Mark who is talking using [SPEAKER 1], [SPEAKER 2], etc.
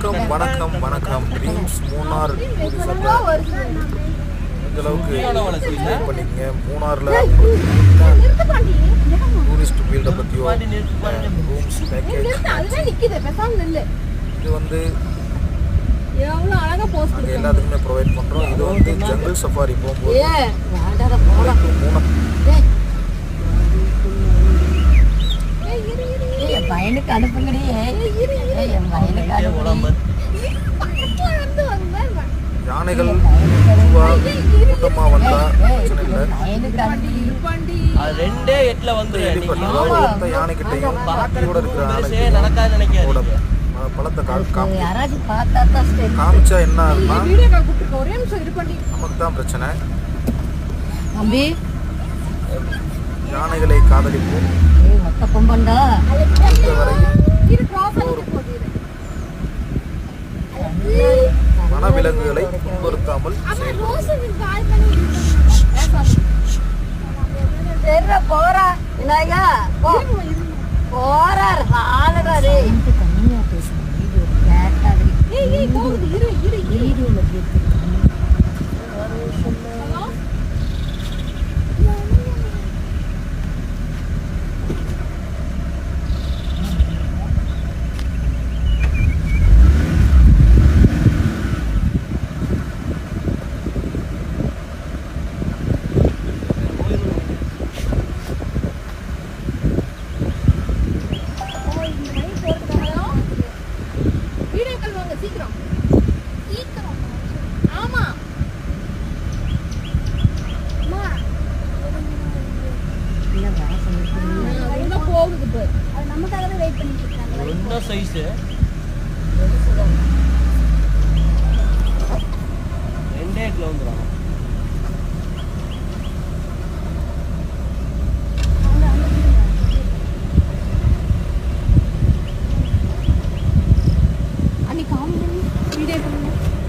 [SPEAKER 1] வணக்கம் வணக்கம் வணக்கம் ட்ரீம்ஸ் மூணார் அளவுக்கு பண்ணிக்கங்க. மூணாரில் டூரிஸ்ட் ஃபீல்டை பற்றியோ ரூம்ஸ் பேக்கேஜ் இது வந்து நாங்கள் எல்லாத்துக்குமே ப்ரொவைட் பண்ணுறோம். இது வந்து ஜங்கிள் சஃபாரி போகும்போது
[SPEAKER 2] பையனுக்கு அனுப்புங்கடி.
[SPEAKER 1] யானைகள் கூட்டமாக வந்தால் பிரச்சனை இல்லை. எந்த யானைக்கிட்டையும் பாட்டியோட இருக்கிற யானையோட பழத்தை காமிச்சா என்ன ஆகுதுன்னா நமக்கு தான் பிரச்சனை. யானைகளை காதலிப்போம். வனவிலங்குகளை துன்புறுத்தாமல்
[SPEAKER 3] நமக்காக வெயிட் பண்ணிட்டு இருக்காங்க.